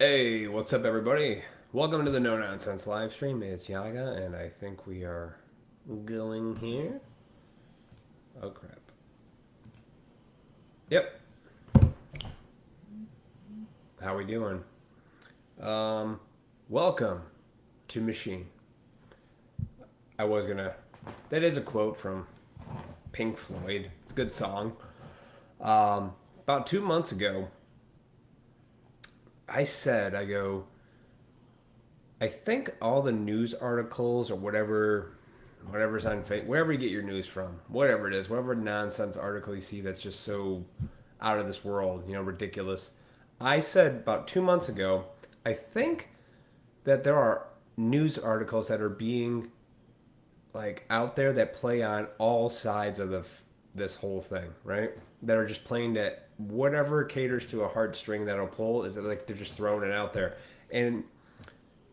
Hey, what's up, everybody? Welcome to the No Nonsense live stream. It's Yaga, and I think we are going here. Oh, crap. Yep. How we doing? Um, Welcome to Machine. I was gonna. That is a quote from Pink Floyd. It's a good song. About 2 months ago, I go, I think all the news articles or whatever's on Facebook, wherever you get your news from, whatever it is, whatever nonsense article you see that's just so out of this world, ridiculous. I said about 2 months ago, I think that there are news articles that are being like out there that play on all sides of this whole thing, right? That are just playing that whatever caters to a heartstring that'll pull is like they're just throwing it out there. And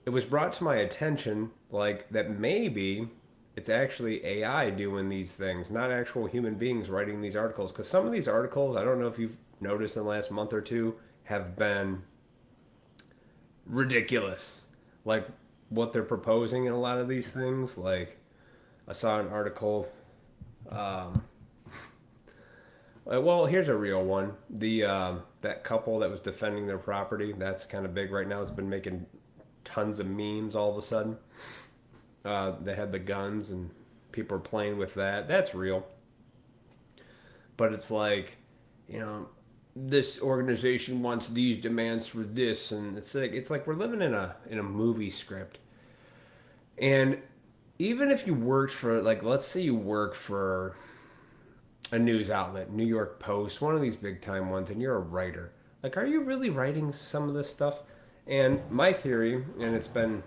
it was brought to my attention like that maybe it's actually AI doing these things, not actual human beings writing these articles. Because some of these articles, I don't know if you've noticed in the last month or two, have been ridiculous. Like what they're proposing in a lot of these things. Like I saw an article. Um, well, here's a real one. The that couple that was defending their property. That's kind of big right now. It's been making tons of memes all of a sudden. They had the guns and people are playing with that. That's real. But it's like, you know, this organization wants these demands for this, and it's like we're living in a movie script. And even if you worked for, like, let's say you work for a news outlet, New York Post, one of these big time ones, and you're a writer. Like, are you really writing some of this stuff? And my theory, and it's been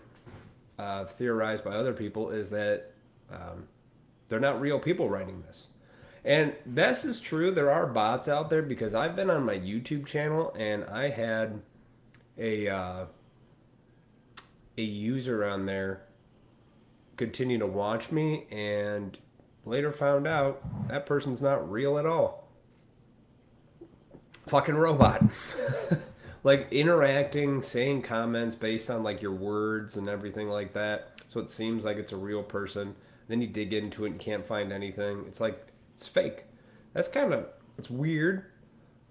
theorized by other people, is that um, they're not real people writing this. And this is true. There are bots out there because I've been on my YouTube channel and I had a user on there continue to watch me and later found out that person's not real at all. Fucking robot. Like interacting, saying comments based on like your words and everything like that. So it seems like it's a real person. Then you dig into it and can't find anything. It's like it's fake. That's kind of it's weird,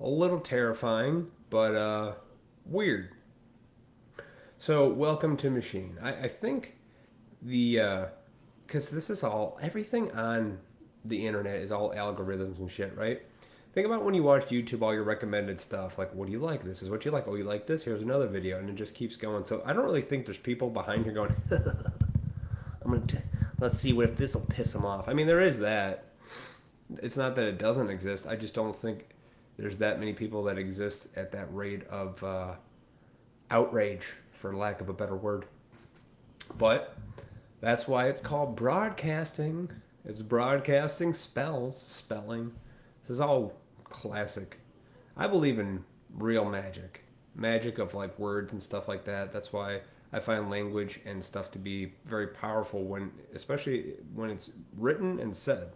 a little terrifying, but weird. So welcome to Machine. I think the because this is all everything on the internet is all algorithms and shit, right? Think about when you watch YouTube, all your recommended stuff. Like, what do you like? This is what you like. Oh, you like this? Here's another video, and it just keeps going. So I don't really think there's people behind here going, let's see what if this will piss them off. I mean, there is that. It's not that it doesn't exist. I just don't think there's that many people that exist at that rate of outrage, for lack of a better word. But that's why it's called broadcasting. It's broadcasting spelling. This is all classic. I believe in real magic. Magic of like words and stuff like that. That's why I find language and stuff to be very powerful when especially when it's written and said.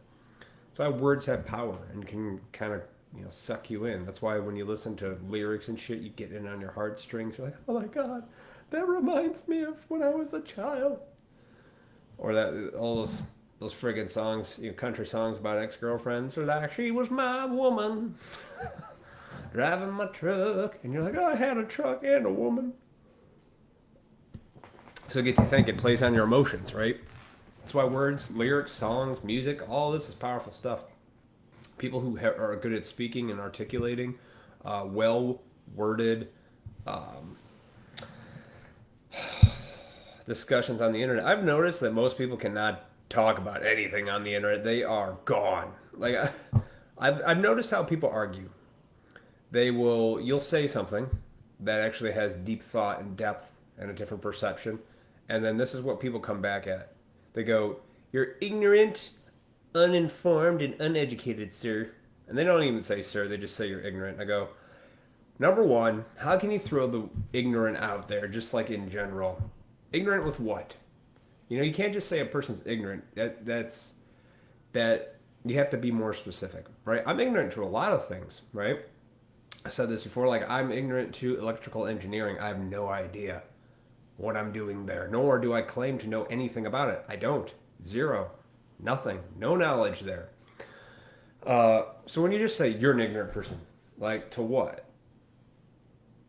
So words have power and can kind of suck you in. That's why when you listen to lyrics and shit, you get in on your heartstrings. You're like, oh my god, that reminds me of when I was a child. Or that all those friggin' songs, country songs about ex-girlfriends, are like she was my woman, driving my truck, and you're like, oh, I had a truck and a woman. So it gets you thinking, plays on your emotions, right? That's why words, lyrics, songs, music, all this is powerful stuff. People who are good at speaking and articulating, well worded discussions on the internet. I've noticed that most people cannot talk about anything on the internet. They are gone. Like I've noticed how people argue. You'll say something that actually has deep thought and depth and a different perception, and then this is what people come back at. They go, "You're ignorant, uninformed, and uneducated, sir." And they don't even say sir, they just say you're ignorant. I go, number one, how can you throw the ignorant out there just like in general? Ignorant with what? You can't just say a person's ignorant. That you have to be more specific, right? I'm ignorant to a lot of things, right? I said this before, like, I'm ignorant to electrical engineering. I have no idea what I'm doing there, nor do I claim to know anything about it. I don't. Zero. Nothing. No knowledge there. So when you just say you're an ignorant person, like, to what?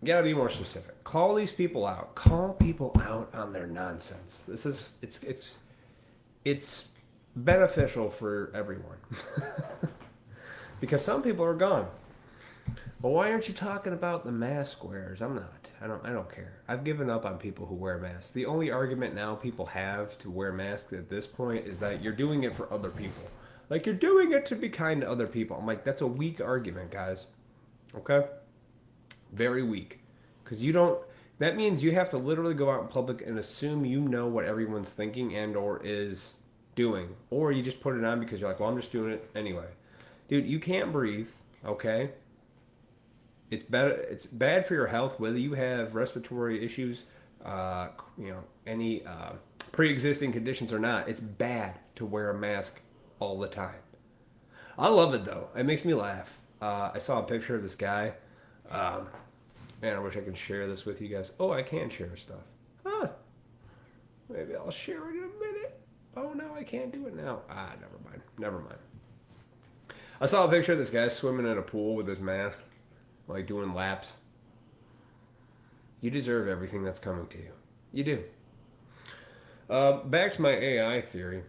You gotta be more specific. Call these people out. Call people out on their nonsense. It's beneficial for everyone. Because some people are gone. Well, why aren't you talking about the mask wearers? I'm not. I don't care. I've given up on people who wear masks. The only argument now people have to wear masks at this point is that you're doing it for other people. Like, you're doing it to be kind to other people. I'm like, that's a weak argument, guys. Okay? Very weak. Because you don't... That means you have to literally go out in public and assume you know what everyone's thinking and or is doing. Or you just put it on because you're like, well, I'm just doing it anyway. Dude, you can't breathe, okay? It's bad for your health, whether you have respiratory issues, any pre-existing conditions or not. It's bad to wear a mask all the time. I love it though. It makes me laugh. I saw a picture of this guy. Man, I wish I could share this with you guys. Oh, I can share stuff. Huh. Maybe I'll share it in a minute. Oh, no, I can't do it now. Never mind. I saw a picture of this guy swimming in a pool with his mask, like doing laps. You deserve everything that's coming to you. You do. Back to my AI theory.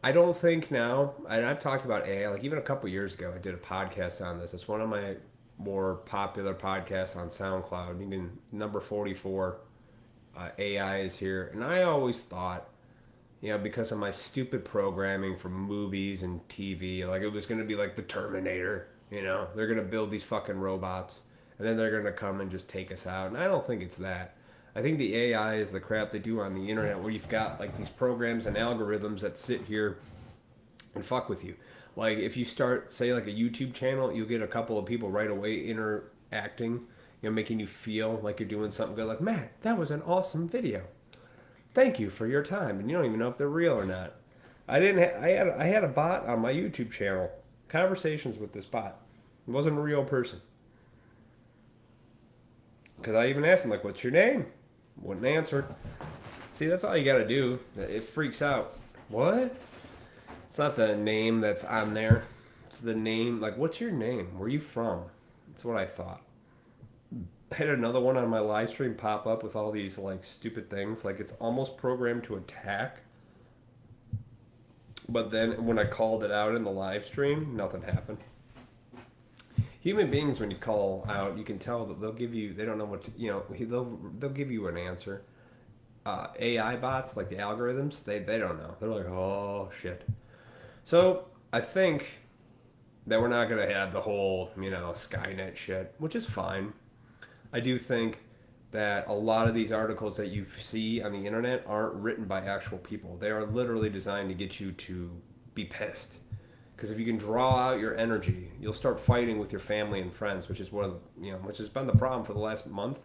I don't think now, and I've talked about AI, like even a couple years ago, I did a podcast on this. It's one of my more popular podcasts on SoundCloud. Even number 44, AI is here. And I always thought, because of my stupid programming for movies and TV, like it was going to be like the Terminator. They're going to build these fucking robots, and then they're going to come and just take us out. And I don't think it's that. I think the AI is the crap they do on the internet where you've got like these programs and algorithms that sit here and fuck with you. Like if you start, say, like a YouTube channel, you'll get a couple of people right away interacting, making you feel like you're doing something good. Like, Matt, that was an awesome video. Thank you for your time. And you don't even know if they're real or not. I had a bot on my YouTube channel. Conversations with this bot. It wasn't a real person. Because I even asked him, like, what's your name? Wouldn't answer. See, that's all you got to do. It freaks out. What? It's not the name that's on there. It's the name. Like, what's your name? Where are you from? That's what I thought. I had another one on my live stream pop up with all these, like, stupid things. Like, it's almost programmed to attack. But then when I called it out in the live stream, nothing happened. Human beings, when you call out, you can tell that they'll give you, they don't know what to, they'll give you an answer. AI bots, like the algorithms, they don't know. They're like, oh, shit. So I think that we're not going to have the whole, Skynet shit, which is fine. I do think that a lot of these articles that you see on the internet aren't written by actual people. They are literally designed to get you to be pissed. Because if you can draw out your energy, you'll start fighting with your family and friends, which is which has been the problem for the last month.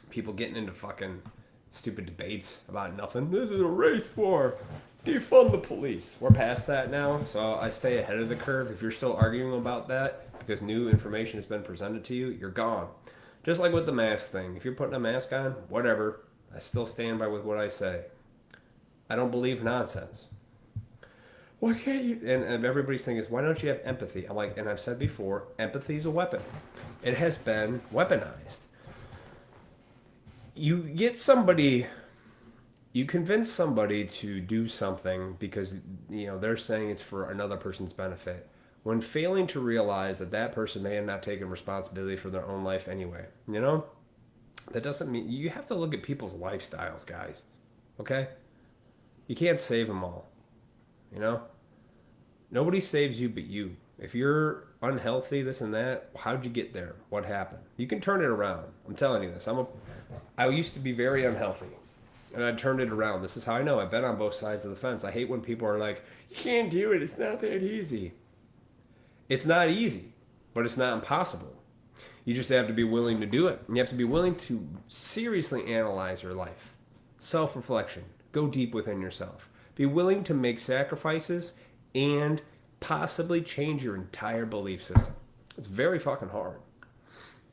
People getting into fucking stupid debates about nothing. This is a race war. Defund the police. We're past that now, so I stay ahead of the curve. If you're still arguing about that because new information has been presented to you, you're gone. Just like with the mask thing. If you're putting a mask on, whatever. I still stand by with what I say. I don't believe nonsense. Why can't you? And everybody's thing is, why don't you have empathy? I'm like, and I've said before, empathy is a weapon. It has been weaponized. You convince somebody to do something because, they're saying it's for another person's benefit, when failing to realize that person may have not taken responsibility for their own life anyway. That doesn't mean, you have to look at people's lifestyles, guys. Okay? You can't save them all. Nobody saves you but you. If you're unhealthy, this and that, how'd you get there? What happened? You can turn it around. I'm telling you this. I used to be very unhealthy, and I turned it around. This is how I know. I've been on both sides of the fence. I hate when people are like, you can't do it. It's not that easy. It's not easy, but it's not impossible. You just have to be willing to do it. And you have to be willing to seriously analyze your life. Self-reflection. Go deep within yourself. Be willing to make sacrifices and possibly change your entire belief system. It's very fucking hard.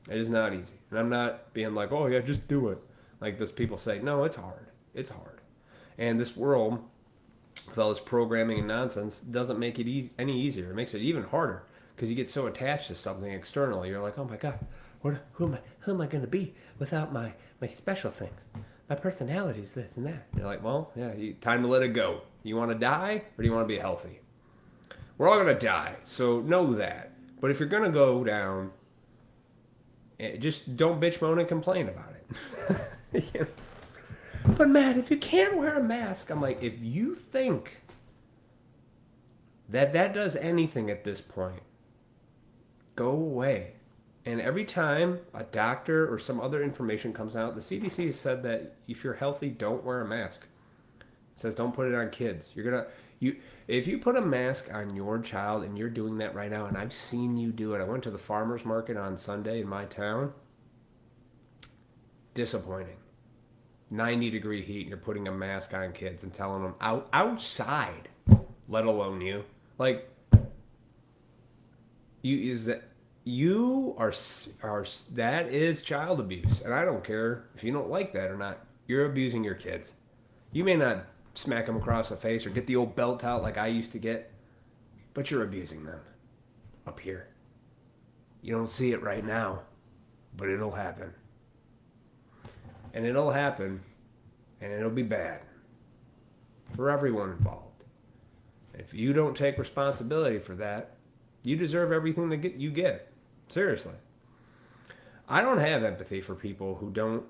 It is not easy. And I'm not being like, oh yeah, just do it. Like those people say, no, it's hard. It's hard. And this world, with all this programming and nonsense, doesn't make it any easier. It makes it even harder because you get so attached to something external. You're like, oh my God, who am I going to be without my special things? My personality is this and that. You're like, well, yeah, time to let it go. You want to die or do you want to be healthy? We're all going to die, so know that. But if you're going to go down, just don't bitch, moan, and complain about it. You know? But Matt, if you can't wear a mask, I'm like, if you think that does anything at this point, go away. And every time a doctor or some other information comes out, the CDC has said that if you're healthy, don't wear a mask. It says don't put it on kids. If you put a mask on your child, and you're doing that right now, and I've seen you do it. I went to the farmer's market on Sunday in my town. Disappointing. 90-degree heat, and you're putting a mask on kids and telling them outside, let alone you. Like, you are that is child abuse, and I don't care if you don't like that or not. You're abusing your kids. You may not smack them across the face or get the old belt out like I used to get, but you're abusing them up here. You don't see it right now, but it'll happen. And it'll happen, and it'll be bad for everyone involved. If you don't take responsibility for that, you deserve everything that you get. Seriously. I don't have empathy for people who don't.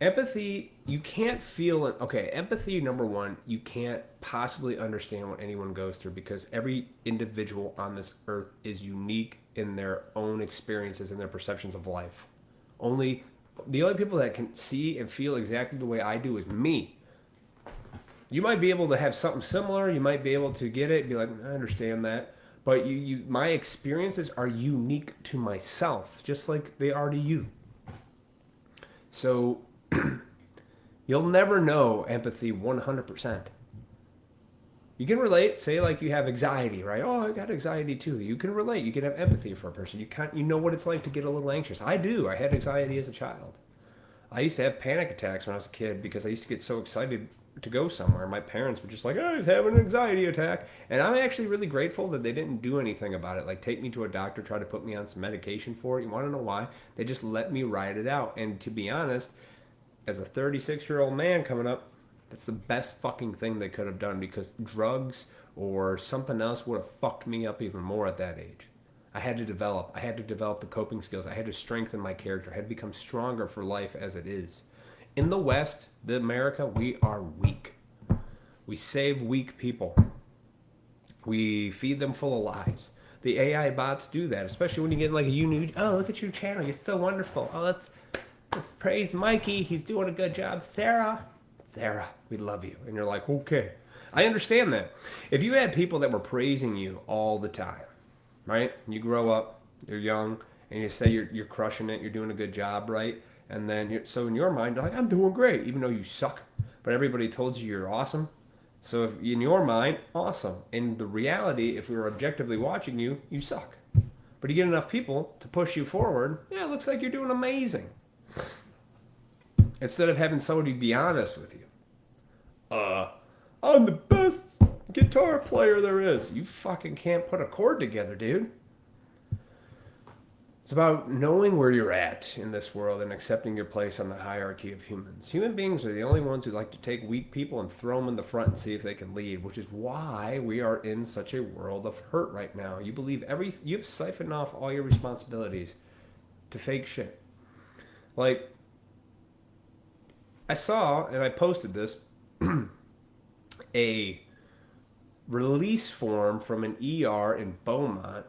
Empathy, you can't feel it. Okay, empathy, number one, you can't possibly understand what anyone goes through because every individual on this earth is unique in their own experiences and their perceptions of life. The only people that can see and feel exactly the way I do is me. You might be able to have something similar. You might be able to get it and be like, I understand that. But my experiences are unique to myself, just like they are to you. So you'll never know empathy 100%. You can relate, say like you have anxiety, right? Oh, I got anxiety too. You can relate. You can have empathy for a person. You know what it's like to get a little anxious. I do. I had anxiety as a child. I used to have panic attacks when I was a kid because I used to get so excited to go somewhere. My parents were just like, oh, he's having an anxiety attack. And I'm actually really grateful that they didn't do anything about it. Like take me to a doctor, try to put me on some medication for it. You want to know why? They just let me ride it out. And to be honest, as a 36-year-old man coming up, that's the best fucking thing they could have done because drugs or something else would have fucked me up even more at that age. I had to develop the coping skills. I had to strengthen my character. I had to become stronger for life as it is. In the West, America, we are weak. We save weak people. We feed them full of lies. The AI bots do that, especially when you get like oh, look at your channel. You're so wonderful. Oh, let's praise Mikey. He's doing a good job. Sarah, we love you. And you're like, okay. I understand that. If you had people that were praising you all the time, right? You grow up, you're young, and you say you're crushing it, you're doing a good job, right? And then, so in your mind, you're like, I'm doing great, even though you suck. But everybody told you you're awesome. So if in your mind, awesome. In the reality, if we were objectively watching you, you suck. But you get enough people to push you forward, yeah, it looks like you're doing amazing. Instead of having somebody be honest with you. I'm the best guitar player there is. You fucking can't put a chord together, dude. It's about knowing where you're at in this world and accepting your place on the hierarchy of humans. Human beings are the only ones who like to take weak people and throw them in the front and see if they can lead, which is why we are in such a world of hurt right now. You believe you've siphoned off all your responsibilities to fake shit. Like, I saw, and I posted this, a release form from an ER in Beaumont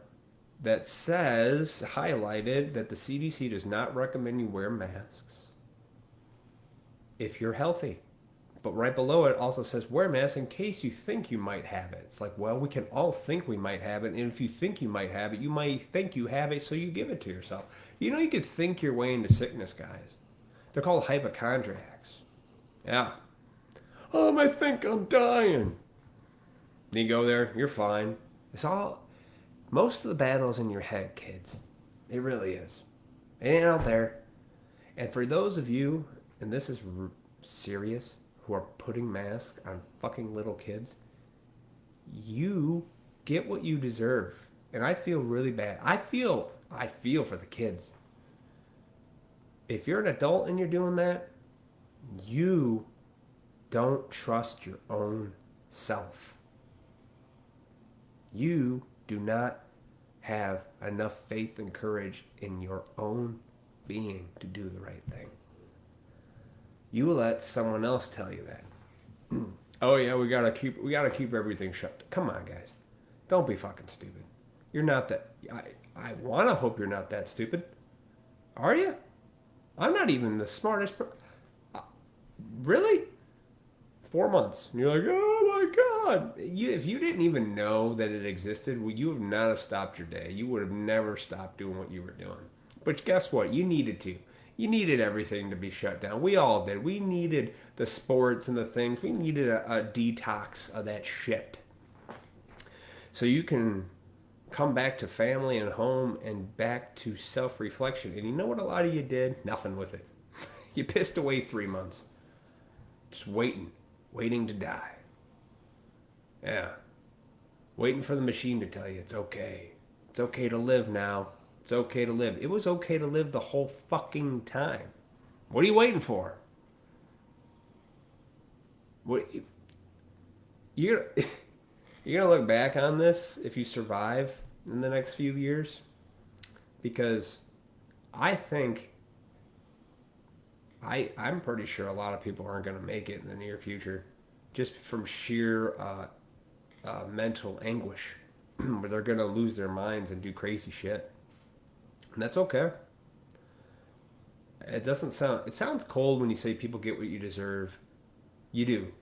that says, highlighted, that the CDC does not recommend you wear masks if you're healthy. But right below it also says, wear masks in case you think you might have it. It's like, well, we can all think we might have it. And if you think you might have it, you might think you have it, so you give it to yourself. You know, you could think your way into sickness, guys. They're called hypochondriacs. Yeah. I think I'm dying. Then you go there, you're fine. It's all... Most of the battle's in your head, kids. It really is. It ain't out there. And for those of you, and this is serious, who are putting masks on fucking little kids, you get what you deserve. And I feel really bad. I feel for the kids. If you're an adult and you're doing that, you don't trust your own self. You do not have enough faith and courage in your own being to do the right thing. You let someone else tell you that. Oh yeah, we gotta keep everything shut. Come on, guys, don't be fucking stupid. You're not that. I want to hope you're not that stupid. Are you? I'm not even the smartest. Really? 4 months. And you're like, oh my God. If you didn't even know that it existed, well, you would not have stopped your day. You would have never stopped doing what you were doing. But guess what? You needed to. You needed everything to be shut down. We all did. We needed the sports and the things. We needed a detox of that shit. So you can come back to family and home and back to self-reflection. And you know what a lot of you did? Nothing with it. You pissed away 3 months. Just waiting to die. Yeah. Waiting for the machine to tell you it's okay. It's okay to live now. It's okay to live. It was okay to live the whole fucking time. What are you waiting for? What you're gonna look back on this if you survive in the next few years? Because I think I'm pretty sure a lot of people aren't going to make it in the near future, just from sheer mental anguish, where they're going to lose their minds and do crazy shit, and that's okay. It sounds cold when you say people get what you deserve. You do.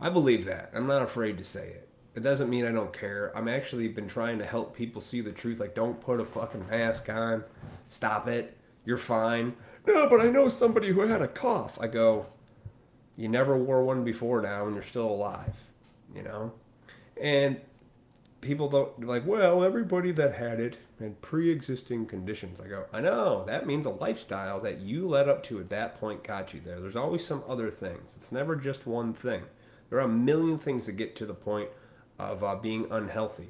I believe that. I'm not afraid to say it. It doesn't mean I don't care. I'm actually been trying to help people see the truth. Like, don't put a fucking mask on. Stop it. You're fine. No, but I know somebody who had a cough. I go, you never wore one before now and you're still alive, you know? And people don't, like, well, everybody that had it had pre-existing conditions. I go, I know, that means a lifestyle that you led up to at that point got you there. There's always some other things. It's never just one thing. There are a million things that get to the point of being unhealthy.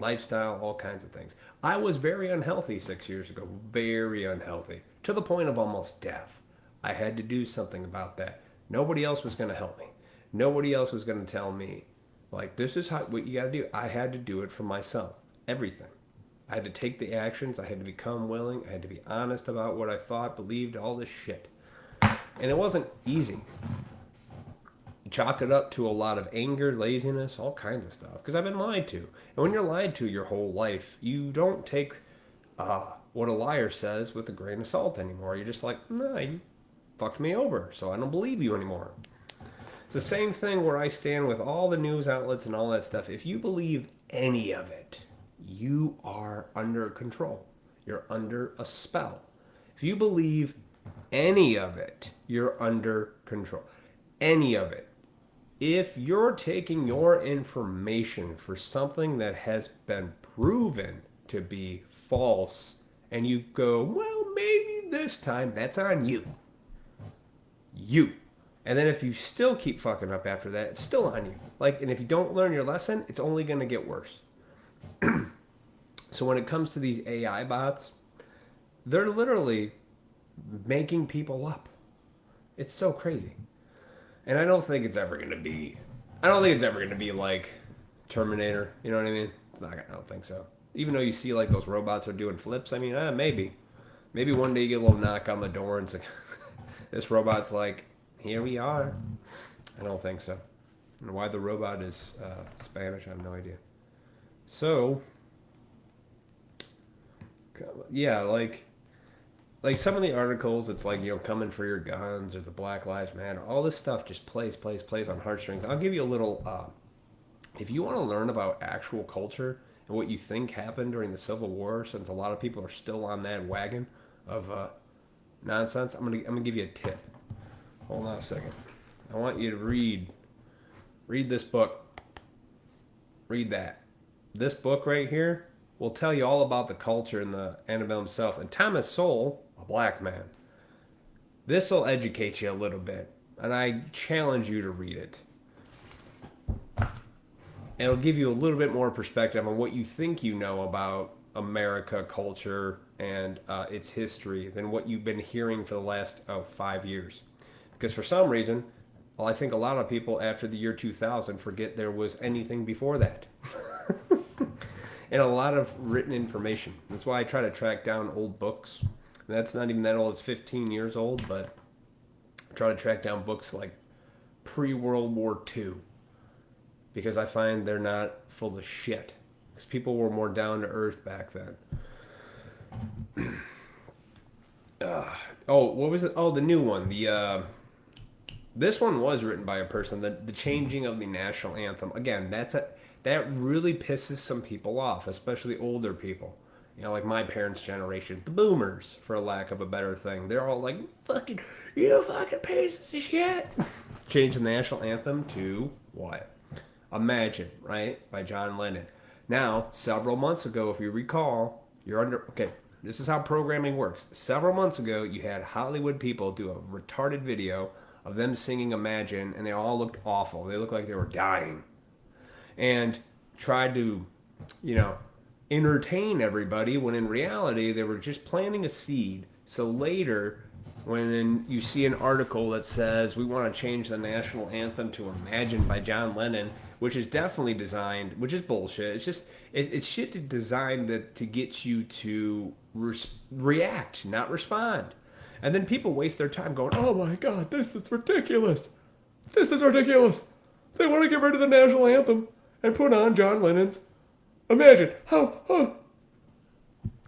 Lifestyle, all kinds of things. I was very unhealthy 6 years ago, very unhealthy, to the point of almost death. I had to do something about that. Nobody else was going to help me. Nobody else was going to tell me, like, this is what you got to do. I had to do it for myself. Everything. I had to take the actions. I had to become willing. I had to be honest about what I thought, believed, all this shit. And it wasn't easy. Chalk it up to a lot of anger, laziness, all kinds of stuff. Because I've been lied to. And when you're lied to your whole life, you don't take what a liar says with a grain of salt anymore. You're just like, nah, you fucked me over, so I don't believe you anymore. It's the same thing where I stand with all the news outlets and all that stuff. If you believe any of it, you are under control. You're under a spell. If you believe any of it, you're under control. Any of it. If you're taking your information for something that has been proven to be false, and you go, well, maybe this time, that's on you. You. And then if you still keep fucking up after that, it's still on you. Like, and if you don't learn your lesson, it's only going to get worse. So when it comes to these AI bots, they're literally making people up. It's so crazy. And I don't think it's ever going to be like Terminator. You know what I mean? I don't think so. Even though you see like those robots are doing flips, I mean, maybe. Maybe one day you get a little knock on the door and it's like, this robot's like, here we are. I don't think so. And why the robot is Spanish, I have no idea. So, yeah, like some of the articles, it's like, you know, coming for your guns or the Black Lives Matter. All this stuff just plays on heartstrings. I'll give you a little, if you want to learn about actual culture and what you think happened during the Civil War, since a lot of people are still on that wagon of nonsense, I'm gonna give you a tip. Hold on a second. I want you to read this book. Read that. This book right here will tell you all about the culture and the antebellum South. And Thomas Sowell, a black man, this will educate you a little bit. And I challenge you to read it. It'll give you a little bit more perspective on what you think you know about America culture and its history than what you've been hearing for the last 5 years. Because for some reason, well, I think a lot of people after the year 2000 forget there was anything before that. And a lot of written information. That's why I try to track down old books. And that's not even that old, it's 15 years old, but I try to track down books like pre-World War II because I find they're not full of shit. Because people were more down to earth back then. What was it? Oh, the new one. This one was written by a person. The changing of the national anthem. Again, that really pisses some people off, especially older people. You know, like my parents' generation, the boomers, for a lack of a better thing. They're all like, fucking, you fucking pieces of shit. Change the national anthem to what? Imagine, right? By John Lennon. Now, several months ago, if you recall, okay, this is how programming works. Several months ago, you had Hollywood people do a retarded video of them singing Imagine, and they all looked awful. They looked like they were dying. And tried to, entertain everybody, when in reality, they were just planting a seed. So later, when you see an article that says, we want to change the national anthem to Imagine by John Lennon, which is definitely designed, which is bullshit. It's just, it's shit designed to get you to react, not respond. And then people waste their time going, oh my God, this is ridiculous. This is ridiculous. They want to get rid of the national anthem and put on John Lennon's Imagine. How?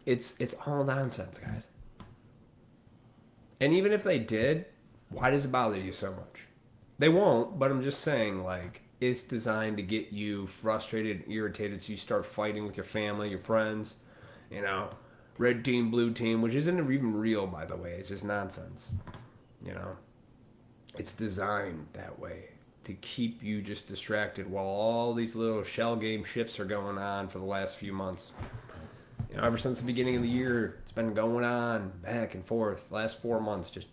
It's all nonsense, guys. And even if they did, why does it bother you so much? They won't, but I'm just saying, like, it's designed to get you frustrated and irritated so you start fighting with your family, your friends, red team, blue team, which isn't even real, by the way. It's just nonsense. It's designed that way to keep you just distracted while all these little shell game shifts are going on for the last few months. Ever since the beginning of the year, it's been going on back and forth. Last 4 months, just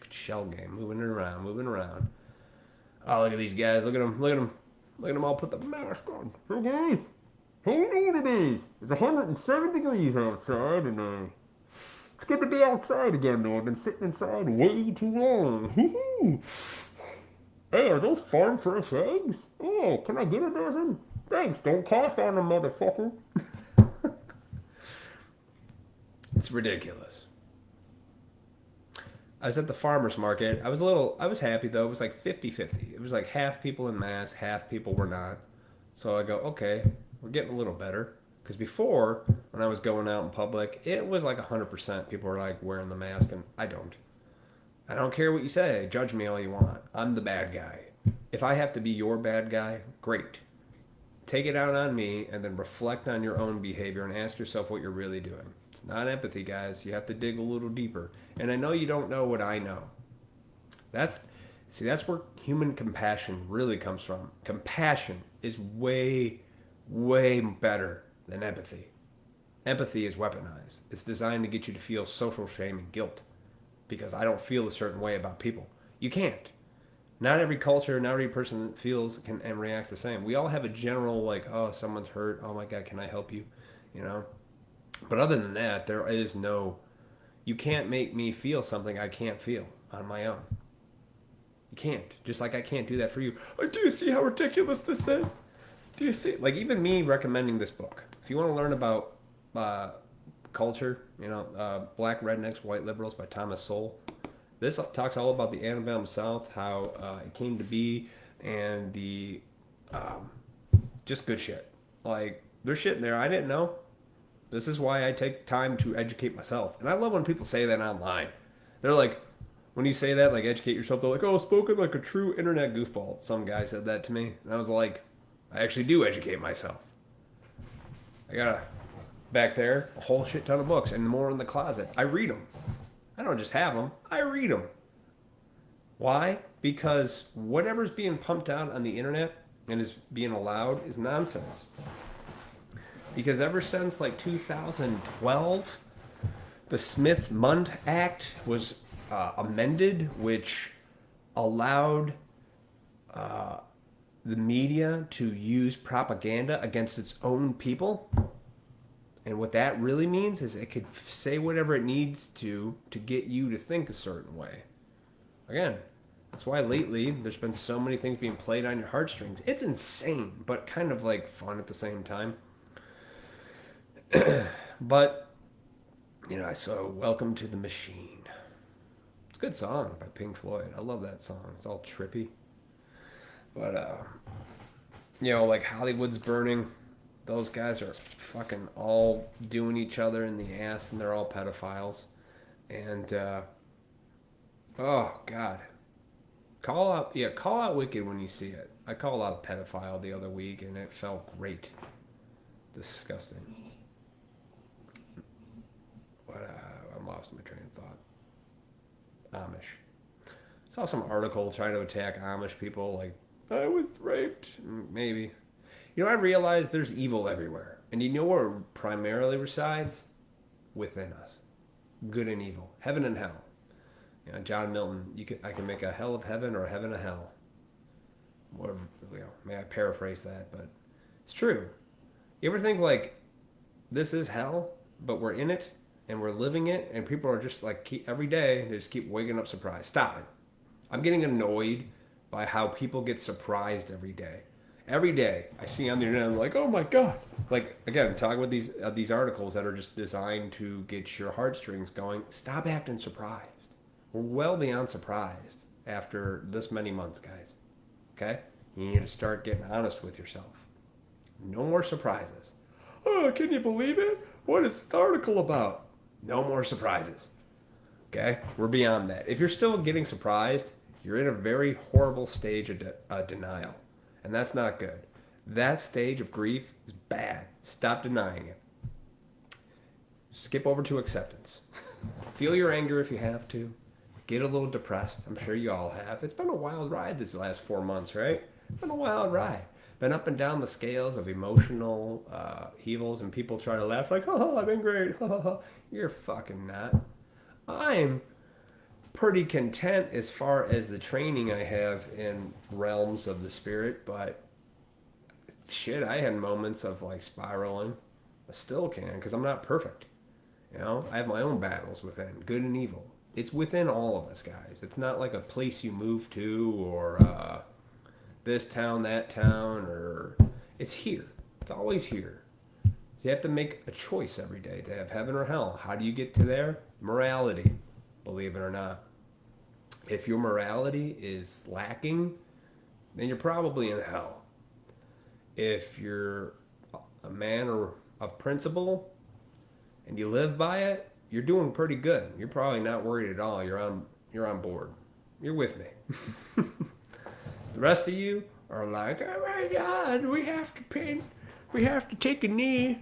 shell game, moving around. Oh, look at these guys. Look at them all put the mask on. Okay. Hold on today. It's 107 degrees outside, and it's good to be outside again, though. I've been sitting inside way too long. Hey, are those farm fresh eggs? Oh, can I get a dozen? Thanks, don't cough on them, motherfucker. It's ridiculous. I was at the farmer's market. I was happy though. It was like 50-50. It was like half people in masks, half people were not. So I go, okay, we're getting a little better. Because before, when I was going out in public, it was like 100% people were like wearing the mask, and I don't. I don't care what you say. Judge me all you want. I'm the bad guy. If I have to be your bad guy, great. Take it out on me and then reflect on your own behavior and ask yourself what you're really doing. It's not empathy, guys. You have to dig a little deeper. And I know you don't know what I know. That's where human compassion really comes from. Compassion is way, way better than empathy. Empathy is weaponized. It's designed to get you to feel social shame and guilt. Because I don't feel a certain way about people. You can't. Not every culture, not every person feels and reacts the same. We all have a general, like, oh, someone's hurt. Oh my God, can I help you? But other than that, there is no, you can't make me feel something I can't feel on my own. You can't. Just like I can't do that for you. Do you see how ridiculous this is? Do you see? Like, even me recommending this book. If you want to learn about culture, Black Rednecks, White Liberals by Thomas Sowell. This talks all about the antebellum South, how it came to be, and the just good shit. Like, there's shit in there I didn't know. This is why I take time to educate myself. And I love when people say that online. They're like, when you say that, like, educate yourself, they're like, oh, spoken like a true internet goofball. Some guy said that to me. And I was like, I actually do educate myself. I got back there a whole shit ton of books and more in the closet. I read them. I don't just have them. I read them. Why? Because whatever's being pumped out on the internet and is being allowed is nonsense. Because ever since like 2012, the Smith-Mundt Act was amended, which allowed the media to use propaganda against its own people. And what that really means is it could say whatever it needs to get you to think a certain way. Again, that's why lately there's been so many things being played on your heartstrings. It's insane, but kind of like fun at the same time. But, I saw Welcome to the Machine. It's a good song by Pink Floyd. I love that song. It's all trippy. But, like Hollywood's Burning. Those guys are fucking all doing each other in the ass, and they're all pedophiles. And, oh, God. Call out Wicked when you see it. I called out a pedophile the other week, and it felt great. Disgusting. But I lost my train of thought. Amish. Saw some article trying to attack Amish people, like, I was raped. Maybe. I realize there's evil everywhere. And you know where it primarily resides? Within us. Good and evil. Heaven and hell. John Milton, I can make a hell of heaven or a heaven of hell. Or, may I paraphrase that, but it's true. You ever think, like, this is hell, but we're in it, and we're living it, and people are just, like, every day, they just keep waking up surprised. Stop it. I'm getting annoyed by how people get surprised every day. Every day I see on the internet, I'm like, oh my God. Like, again, talking with these articles that are just designed to get your heartstrings going. Stop acting surprised. We're well beyond surprised after this many months, guys. Okay? You need to start getting honest with yourself. No more surprises. Oh, can you believe it? What is this article about? No more surprises. Okay? We're beyond that. If you're still getting surprised, you're in a very horrible stage of denial. And that's not good. That stage of grief is bad. Stop denying it. Skip over to acceptance. Feel your anger if you have to. Get a little depressed. I'm sure you all have. It's been a wild ride these last 4 months, right? It's been a wild ride. Been up and down the scales of emotional upheavals, and people try to laugh like, oh, I've been great. You're fucking not. I'm pretty content as far as the training I have in realms of the spirit, but shit, I had moments of like spiraling. I still can, because I'm not perfect. I have my own battles within, good and evil. It's within all of us, guys. It's not like a place you move to, or this town, that town, or it's here. It's always here. So you have to make a choice every day to have heaven or hell. How do you get to there? Morality, believe it or not. If your morality is lacking, then you're probably in hell. If you're a man of principle and you live by it, you're doing pretty good. You're probably not worried at all. You're on board. You're with me. The rest of you are like, oh my God, we have to paint. We have to take a knee.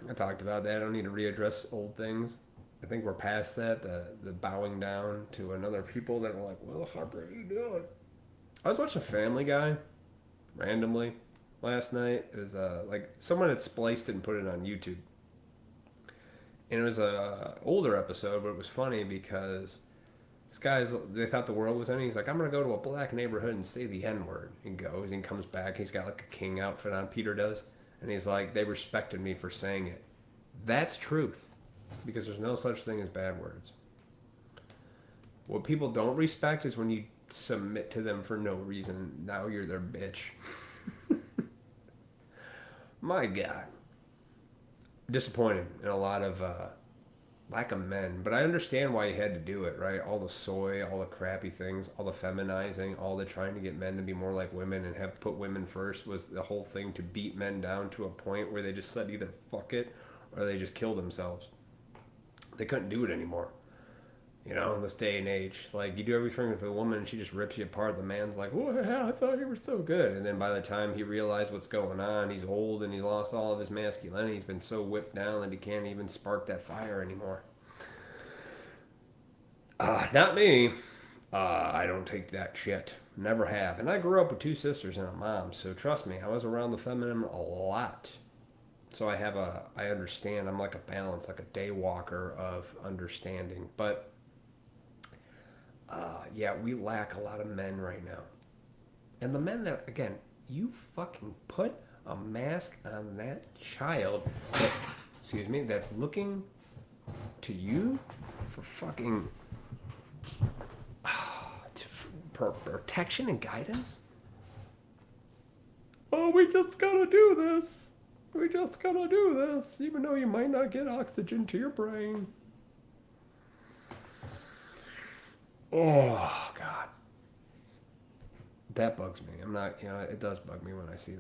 I talked about that. I don't need to readdress old things. I think we're past that, the bowing down to another people that are like, what the fuck are you doing? I was watching Family Guy randomly last night. It was like someone had spliced it and put it on YouTube. And it was a older episode, but it was funny because they thought the world was ending. He's like, I'm going to go to a black neighborhood and say the N-word. He goes and comes back. He's got like a king outfit on, Peter does. And he's like, they respected me for saying it. That's truth. Because there's no such thing as bad words. What people don't respect is when you submit to them for no reason. Now you're their bitch. My God. Disappointed in a lot of lack of men. But I understand why he had to do it, right? All the soy, all the crappy things, all the feminizing, all the trying to get men to be more like women and have put women first was the whole thing to beat men down to a point where they just said either fuck it or they just kill themselves. They couldn't do it anymore. In this day and age. Like, you do everything with a woman and she just rips you apart. The man's like, well, I thought you were so good. And then by the time he realized what's going on, he's old and he's lost all of his masculinity. He's been so whipped down that he can't even spark that fire anymore. Not me. I don't take that shit. Never have. And I grew up with two sisters and a mom, so trust me, I was around the feminine a lot. So I understand. I'm like a balance, like a day walker of understanding. But yeah, we lack a lot of men right now. And the men that, again, you fucking put a mask on that child, that, excuse me, that's looking to you for fucking protection and guidance. Oh, we just gotta do this. We just gotta do this, even though you might not get oxygen to your brain. Oh, God. That bugs me. I'm not, it does bug me when I see